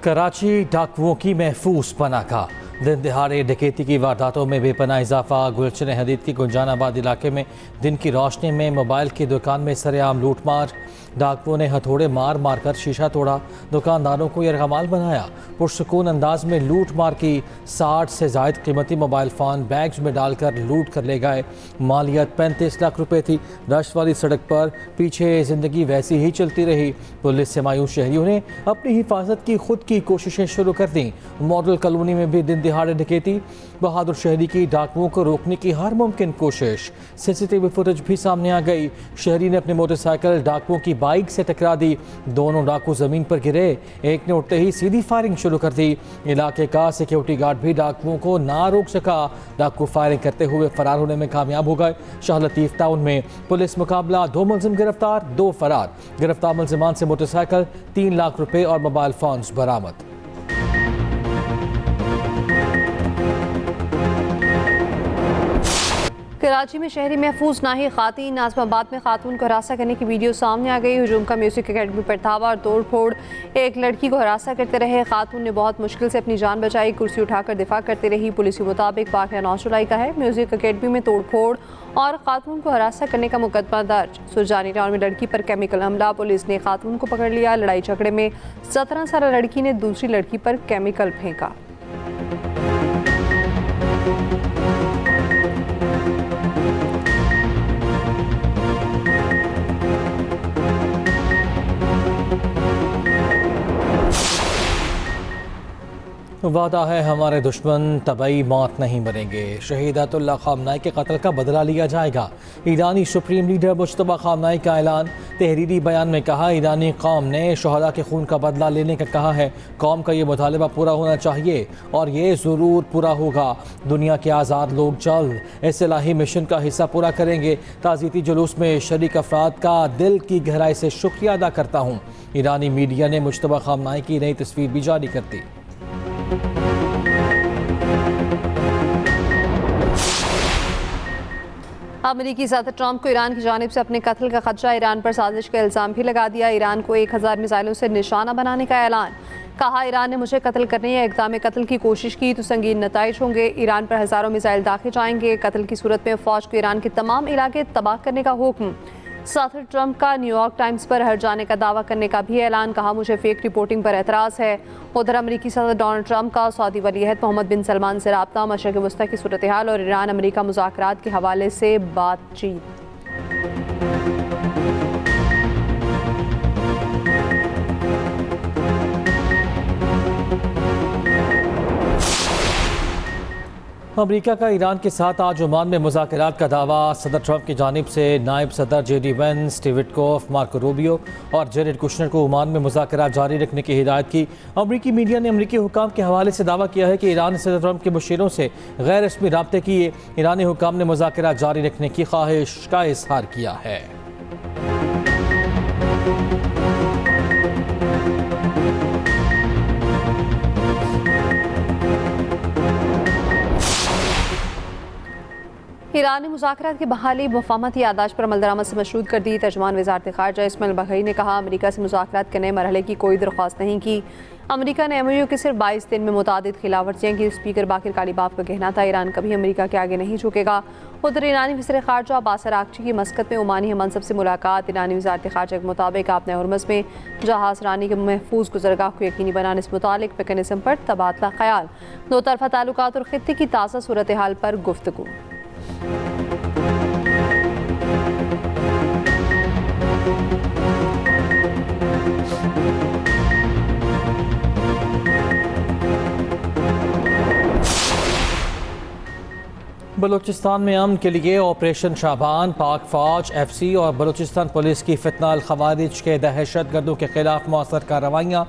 कराची डाकुओं की महफूज पनाह का दिन दिहाड़े डकैती की वारदातों में बेपनाह इजाफा। गुलशन हदीद की गुंजानाबाद इलाके में दिन की रोशनी में मोबाइल की दुकान में सरेआम लूटमार। डाकुओं ने हथौड़े मार मार कर शीशा तोड़ा, दुकानदारों को यरगमाल बनाया। पुरसुकून अंदाज में लूट मार की। 60 से जायद कीमती मोबाइल फ़ोन बैग्स में डालकर लूट कर ले गए। मालियत 35 लाख रुपए थी। रश वाली सड़क पर पीछे ज़िंदगी वैसी ही चलती रही। पुलिस से मायूस शहरियों ने अपनी हिफाजत की खुद की कोशिशें शुरू कर दी। मॉडल कॉलोनी में भी दिन दिहाड़े डकैती। बहादुर शहरी की डाकुओं को रोकने की हर मुमकिन कोशिश। सीसीटीवी फुटेज भी सामने आ गई। शहरी ने अपनी मोटरसाइकिल डाकुओं की बाइक से टकरा दी। दोनों डाकू जमीन पर गिरे। एक ने उठते ही सीधी फायरिंग शुरू कर दी। इलाके का सिक्योरिटी गार्ड भी डाकुओं को ना रोक सका। डाकू फायरिंग करते हुए फरार होने में कामयाब हो गए। शाह लतीफ टाउन में पुलिस मुकाबला, 2 मुलजिम गिरफ्तार, 2 फरार। गिरफ्तार मुलजिमान से मोटरसाइकिल, 3 लाख रुपए और मोबाइल फोन्स बरामद। कराची में शहरी महफूज नाही खातीन। नाज़िमाबाद में खातून को हरासा करने की वीडियो सामने आ गई। हुजूम का म्यूजिक अकेडमी पर धावा और तोड़ फोड़। एक लड़की को हरासा करते रहे खातून ने बहुत मुश्किल से अपनी जान बचाई। कुर्सी उठाकर दिफा करती रही। पुलिस के मुताबिक वाक़या 9 जुलाई का है। म्यूजिक अकेडमी में तोड़ फोड़ और खातून को हरासा करने का मुकदमा दर्ज। सुरजानी टाउन में लड़की पर केमिकल हमला। पुलिस ने खातून को पकड़ लिया। लड़ाई झगड़े में 17 साल लड़की ने दूसरी लड़की पर केमिकल फेंका। वादा है हमारे दुश्मन तबई मौत नहीं मरेंगे। शहीद अयतुल्लाह ख़ामनाई के कत्ल का बदला लिया जाएगा। ईरानी सुप्रीम लीडर मुज्तबा ख़ामनाई का ऐलान। तहरीरी बयान में कहा, ईरानी कौम ने शहदा के खून का बदला लेने का कहा है। कौम का ये मुतालबा पूरा होना चाहिए और ये ज़रूर पूरा होगा। दुनिया के आज़ाद लोग जल्द इस इलाही मिशन का हिस्सा पूरा करेंगे। ताज़ीती जुलूस में शरीक अफराद का दिल की गहराई से शुक्रिया अदा करता हूँ। ईरानी मीडिया ने मुज्तबा ख़ामनाई की नई तस्वीर भी जारी कर दी। अमेरिकी सदर ट्रंप को ईरान की जानिब से अपने कत्ल का खदशा। ईरान पर साजिश का इल्ज़ाम भी लगा दिया। ईरान को 1000 मिसाइलों से निशाना बनाने का ऐलान। कहा, ईरान ने मुझे कत्ल करने या इक़दाम कत्ल की कोशिश की तो संगीन नताइज होंगे। ईरान पर हज़ारों मिसाइल दागे जाएंगे। कत्ल की सूरत में फ़ौज को ईरान के तमाम इलाके तबाह करने का हुक्म। सदर ट्रंप का न्यूयॉर्क टाइम्स पर हट जाने का दावा करने का भी ऐलान। कहा, मुझे फेक रिपोर्टिंग पर एतराज़ है। उधर अमेरिकी सदर डोनाल्ड ट्रंप का सऊदी वलीअहद मोहम्मद बिन सलमान से रब्ता। मशरिक़ वस्ता की सूरत हाल और ईरान अमेरिका मुज़ाकरात के हवाले से बातचीत। अमेरिका का ईरान के साथ आज ओमान में मुज़ाकरात का दावा। सदर ट्रंप की जानिब से नायब सदर JD Vance, Steve Witkoff, Marco Rubio और जेरेड कुशनर को ओमान में मुज़ाकरात जारी रखने की हिदायत की। अमेरिकी मीडिया ने अमेरिकी हुकाम के हवाले से दावा किया है कि ईरान ने सदर ट्रंप के मुशीरों से गैर रस्मी राब्ते किए। ईरानी हुकाम ने मुज़ाकरात जारी रखने की ख्वाहिश का इज़हार किया है। ईरान ने मुज़ाकरात की बहाली मुफाहमती यादाश्त पर अमलदरामद से मशरूत कर दी। तर्जुमान वज़ारत ख़ारजा इस्माइल बघई ने कहा, अमेरिका से मुज़ाकरात के नए मरहले की कोई दरख्वास्त नहीं की। अमेरिका ने MOU के सिर्फ 22 दिन में मुतादिद खिलाफवर्जियाँ की। स्पीकर बाकिर कालीबाफ का कहना था, ईरान कभी अमेरिका के आगे नहीं झुकेगा। उधर ईरानी वज़ीर ख़ारजा अब्बास अराग़ची की मस्कत में ओमानी मनसब से मुलाकात। ईरानी वज़ारत ख़ारजा के मुताबिक आपने हुर्मुज़ में जहाज़ रानी के महफूज गुज़रगाह को यकीनी बनाने से मुतालिक मैकेनिज़्म पर तबादला ख्याल। दो तरफ़ा ताल्लुकात और खित्ते की ताज़ा सूरत हाल पर गुफ्तगू। बलूचिस्तान में अमन के लिए ऑपरेशन शाबान, पाक फौज, FC और बलूचिस्तान पुलिस की फितनाल खवारिज के दहशत गर्दों के खिलाफ मौसर कार्रवाइयाँ।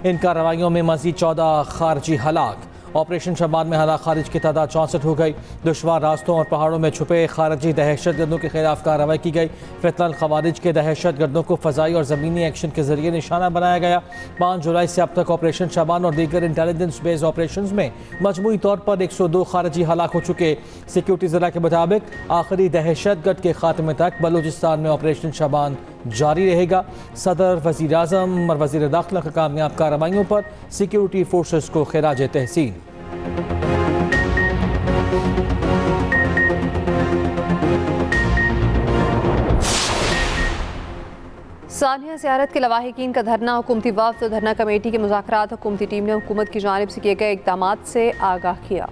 इन कार्रवाइयों में मज़ीद 14 खारजी हलाक। ऑपरेशन शाबान में हलाक खारिज की तादाद 64 हो गई। दुश्वार रास्तों और पहाड़ों में छुपे खारजी दहशत गर्दों के खिलाफ कार्रवाई की गई। फितनाल खवारिज के दहशत गर्दों को फ़ज़ाई और ज़मीनी एक्शन के जरिए निशाना बनाया गया। 5 जुलाई से अब तक ऑपरेशन शाबान और दीगर इंटेलिजेंस बेस्ड ऑपरेशन में मजमूई तौर पर 102 खारजी हलाक हो चुके। सिक्योरिटी ज़रा के मुताबिक आखिरी दहशत गर्द के खात्मे तक बलूचिस्तान में ऑपरेशन शाबान जारी रहेगा। सदर, वज़ीर आज़म और वज़ीर दाखिला की कामयाब कार्रवाइयों पर सिक्योरिटी फोर्सेस को खिराज तहसीन। सानिया ज़ियारत के लवाहिकीन का धरना, हुकूमती वफ़द और धरना कमेटी के मुज़ाकरात। हुकूमती टीम ने हुकूमत की जानिब से किए गए इक़दाम से आगाह किया।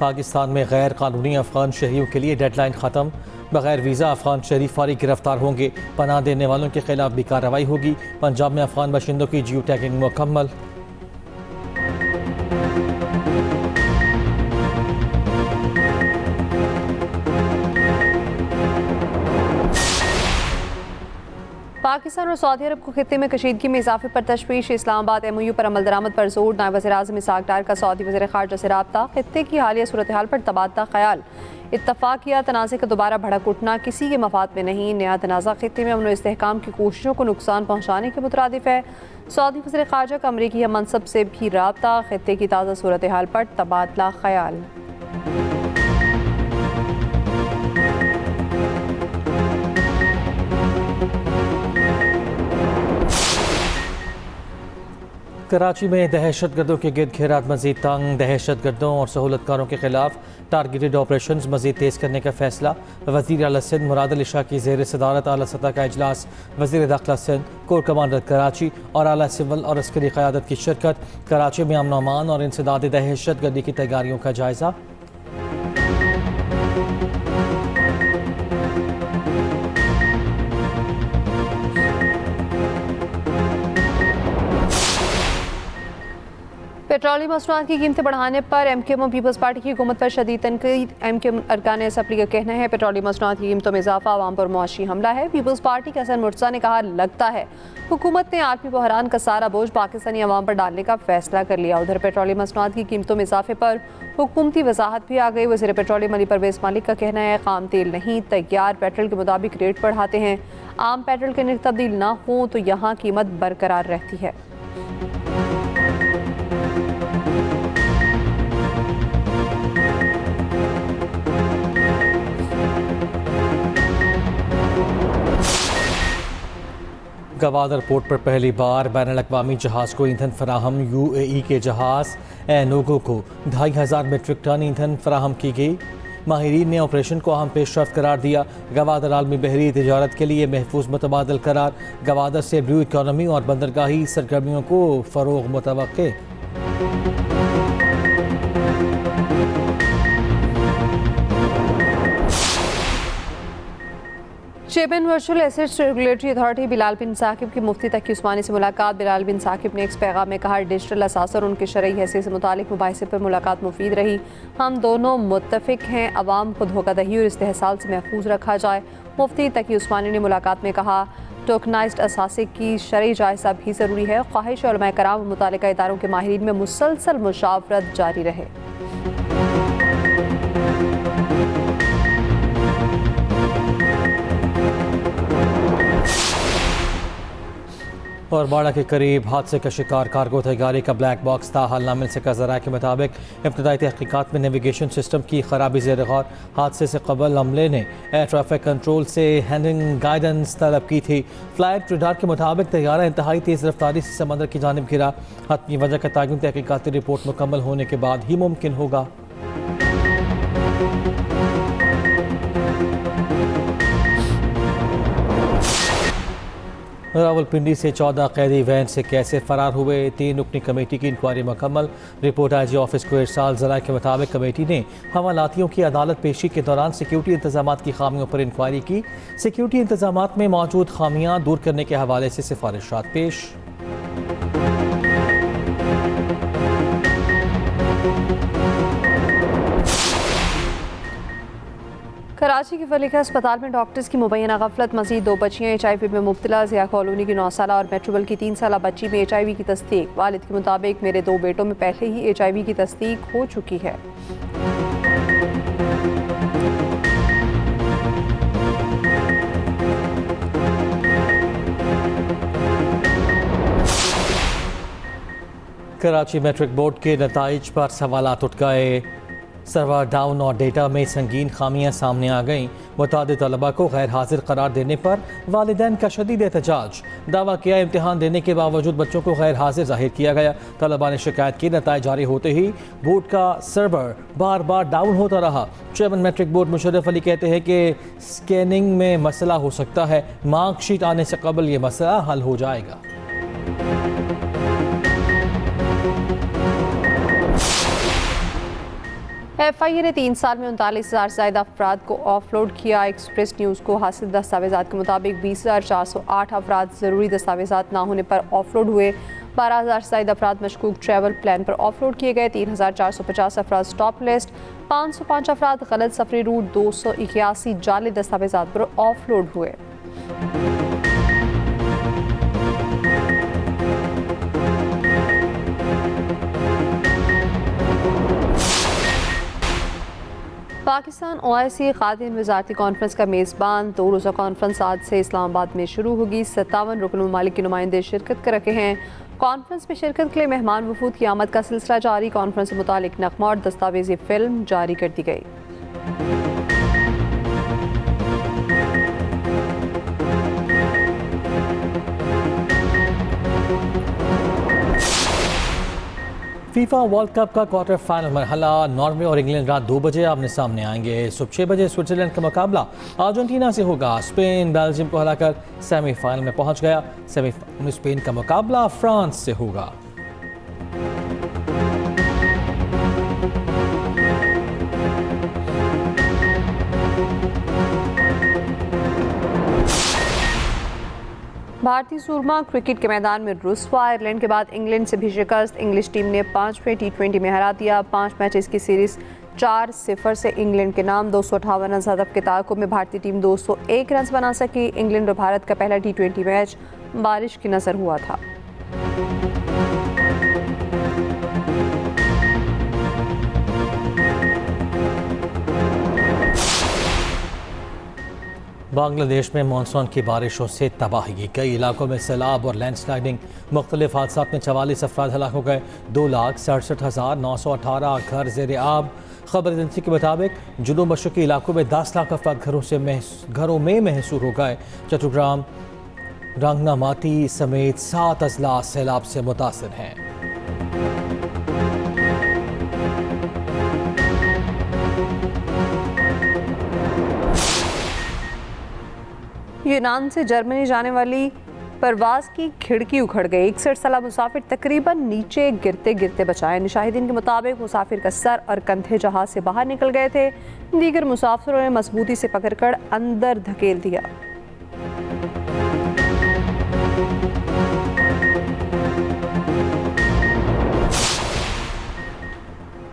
पाकिस्तान में गैर कानूनी अफगान शहरियों के लिए डेडलाइन ख़त्म। बगैर वीज़ा अफगान शहरी फौरी गिरफ्तार होंगे। पनाह देने वालों के खिलाफ भी कार्रवाई होगी। पंजाब में अफगान बाशिंदों की जियो टैगिंग मुकम्मल। पाकिस्तान और सऊदी अरब को खित्ते में कशीदगी में इजाफे पर तशवीश। इस्लामाबाद MOU पर अमल दरामद पर जोर। नायब वज़ीर आज़म इसहाक डार का सऊदी वज़ीर ख़ारजा से राब्ता। खित्ते की हालिया सूरत हाल पर तबादला ख्याल। इत्तफ़ाक़ किया तनाज़े का दोबारा भड़क उठना किसी के मफाद में नहीं। नया तनाज़ा खित्ते में अमन व इस्तेहकाम की कोशिशों को नुकसान पहुँचाने के मुतरादिफ है। सऊदी वज़ीर ख़ारजा का अमरीकी मनसब से भी राब्ता। खित्ते की ताज़ा सूरत हाल पर तबादला ख्याल। कराची में दहशत गर्दों के गिरद घेरात मजीद तंग। दहशत गर्दों और सहूलतकारों के खिलाफ टारगेटेड ऑपरेशन मजीद तेज़ करने का फैसला। वज़ीर आला सिंध मुराद अली शाह की ज़ेर सदारत आला सतह का इजलास। वज़ीर दाखिला सिंध, कोर कमांडर कराची और आला सिविल और अस्करी क़यादत की शिरकत। कराची में अमन अमान और इंसदाद दहशत गर्दी की तैयारियों का जायज़ा। पेट्रोलियम मसनूआत की कीमतें बढ़ाने पर MKM और पीपल्स पार्टी की हुकूमत पर शदीद तनकीद। MKM अरकान असम्बली का कहना है पेट्रोलियम मसनूआत की कीमतों में इजाफा आवाम पर मुआशी हमला है। पीपल्स पार्टी के हसन मुर्तज़ा ने कहा लगता है हुकूमत ने आलमी बहरान का सारा बोझ पाकिस्तानी अवाम पर डालने का फैसला कर लिया। उधर पेट्रोलियम मसनूआत की कीमतों में इजाफे पर हुकूमती वजाहत भी आ गई। वज़ीर पेट्रोलियम अली परवेज़ मालिक का कहना है खाम तेल नहीं तैयार पेट्रोल के मुताबिक रेट बढ़ाते हैं। आम पेट्रोल के नर्ख तब्दील ना हो तो यहाँ कीमत बरकरार रहती है। गवादर पोर्ट पर पहली बार बैनुल अक़वामी जहाज़ को ईंधन फराहम। UAE के जहाज़ एनोगो को 2500 मीट्रिक टन ईंधन फराहम की गई। माहिरीन ने ऑपरेशन को अहम पेशरफ्त करार दिया। गवादर आलमी बहरी तजारत के लिए महफूज मुतबादल करार। गवादर से ब्लू इकॉनमी और बंदरगाही सरगर्मियों को फ़रोग़ मुतवक्के। Chairman virtual assets regulatory authority Bilal bin Saqib की मुफ्ती तकी उस्मानी से मुलाकात। बिलाल बिन साकिब ने एक पैगाम में कहा डिजिटल असास और उनके शरई हैसियत से मुतालिक मुबाहिसे पर मुलाकात मुफीद रही। हम दोनों मुत्तफिक हैं अवाम को धोखाधही और इस्तेहसाल से महफूज रखा जाए। मुफ्ती तकी उस्मानी ने मुलाकात में कहा टोकनाइज्ड असासे की शरई जायज़ा भी ज़रूरी है। ख्वाहिश उलमा कराम और मुतालिका इदारों के माहिरीन में मुसलसल मुशावरत जारी रहे। और बाड़ा के करीब हादसे का शिकार कार्गो थी गाड़ी का ब्लैक बॉक्स था। हाल नामिल से ज़राए के मुताबिक इब्तदाई तहकीकात में नेविगेशन सिस्टम की खराबी ज़ेर गौर। हादसे से कबल अमले ने एयर ट्रैफिक कंट्रोल से हैंडलिंग गाइडेंस तलब की थी। फ्लाइट रडार के मुताबिक तैयारा इंतहाई तेज़ रफ्तारी से समंदर की जानिब गिरा। हतमी वजह का तयन तहकीकाती रिपोर्ट मुकम्मल होने के बाद ही मुमकिन होगा। रावलपिंडी से 14 कैदी वैन से कैसे फरार हुए। 3 रुकनी कमेटी की इंक्वायरी मुकम्मल। रिपोर्ट IG ऑफिस को इरसाल। ज़राए के मुताबिक कमेटी ने हवालातियों की अदालत पेशी के दौरान सिक्योरिटी इंतजाम की खामियों पर इंक्वायरी की। सिक्योरिटी इंतजाम में मौजूद खामियां दूर करने के हवाले से सिफारिशात पेश। कराची के फलीका अस्पताल में डॉक्टर्स की मुबैना गफलत। मजीद 2 बच्चियाँ HIV में मुब्तला। ज़िया कॉलोनी की 9 साला और मेट्रोबल की 3 साला बच्ची में HIV की तस्दीक। वालिद के मुताबिक मेरे 2 बेटों में पहले ही HIV की तस्दीक हो चुकी है। कराची मैट्रिक बोर्ड के नताइज पर सवालात उठ गए। सर्वर डाउन और डेटा में संगीन खामियां सामने आ गईं। मुतादिद तलबा को गैर हाजिर करार देने पर वालिदैन का शदीद एहतजाज। दावा किया इम्तिहान देने के बावजूद बच्चों को गैर हाजिर जाहिर किया गया। तलबा ने शिकायत की, नताइज जारी होते ही बोर्ड का सर्वर बार बार डाउन होता रहा। Chairman matric board Musharraf Ali कहते हैं कि स्कैनिंग में मसला हो सकता है, मार्कशीट आने से कबल ये मसला हल हो जाएगा। FIA ने 3 साल में 39,000 से ज़्यादा अफराद को ऑफलोड किया। एक्सप्रेस न्यूज़ को हासिल दस्तावेज़ात के मुताबिक 20,408 अफराद ज़रूरी दस्तावेज़ात ना होने पर ऑफलोड हुए। 12,000 से ज़्यादा अफराद मशकूक ट्रैवल प्लान पर ऑफलोड किए गए। 3,450 अफराद स्टॉप लिस्ट, 505 अफराद गलत सफरी रूट, 281 जाली दस्तावेज़ात पर ऑफलोड हुए। पाकिस्तान OIC खादिम वज़ारती कॉन्फ्रेंस का मेज़बान 2 रोज़ा कॉन्फ्रेंस आज से इस्लामाबाद में शुरू होगी। 57 रुकन ममालिक के नुमाइंदे शिरकत कर रखे हैं। कॉन्फ्रेंस में शिरकत के लिए मेहमान वफूद की आमद का सिलसिला जारी। कॉन्फ्रेंस से मुतालिक नगमा और दस्तावेज़ी फ़िल्म जारी कर दी गई। फीफा वर्ल्ड कप का क्वार्टर फाइनल मरहला नॉर्वे और इंग्लैंड रात 2 बजे आमने सामने आएंगे। सुबह 6 बजे स्विट्जरलैंड का मुकाबला अर्जेंटीना से होगा। स्पेन बेल्जियम को हराकर सेमीफाइनल में पहुंच गया। सेमीफाइनल में स्पेन का मुकाबला फ्रांस से होगा। भारतीय सूरमा क्रिकेट के मैदान में रुस्वा। आयरलैंड के बाद इंग्लैंड से भी शिकस्त। इंग्लिश टीम ने 5वें T20 में हरा दिया। 5 मैचेस की सीरीज 4-0 से इंग्लैंड के नाम। 258 रन हदफ के ताक़ुब में भारतीय टीम 201 रन बना सकी। इंग्लैंड और भारत का पहला T20 मैच बारिश की नज़र हुआ था। बांग्लादेश में मानसून की बारिशों से तबाही। कई इलाकों में सैलाब और लैंडस्लाइडिंग। मुख्तलिफ हादसात में 44 अफराद हलाक हो गए। 2,67,918 घर ज़ेर आब। खबर एजेंसी के मुताबिक जुनूब मशरक़ी इलाकों में 10 लाख अफराद घरों में महसूर हो गए। चट्टग्राम, रंगनामाती समेत 7 अजला सैलाब से मुतासर हैं। यूनान से जर्मनी जाने वाली परवाज़ की खिड़की उखड़ गई। 61 साल मुसाफिर तकरीबन नीचे गिरते गिरते बचाए। मुशाहिदीन के मुताबिक मुसाफिर का सर और कंधे जहाज से बाहर निकल गए थे। दीगर मुसाफिरों ने मजबूती से पकड़कर अंदर धकेल दिया।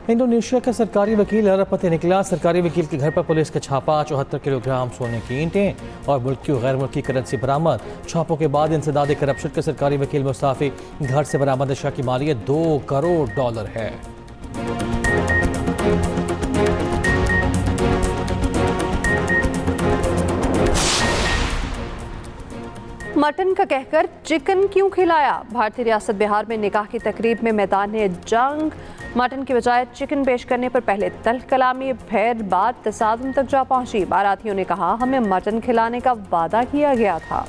इंडोनेशिया का सरकारी वकील अरब निकला। सरकारी वकील के घर पर पुलिस का छापा। 74 किलोग्राम सोने की ईंटें और मुल्की और गैर मुल्की करेंसी बरामद। छापों के बाद इंसदाद करप्शन के सरकारी वकील मुस्ताफी। घर से बरामद अशिया की मालियत $2 करोड़ है। मटन का कहकर चिकन क्यों खिलाया? भारतीय रियासत बिहार में निकाह की तकरीब में मैदान जंग। मटन के बजाय चिकन पेश करने पर पहले तल्ख कलामी, फिर बाद तसादुम तक जा पहुंची। बारातियों ने कहा, हमें मटन खिलाने का वादा किया गया था।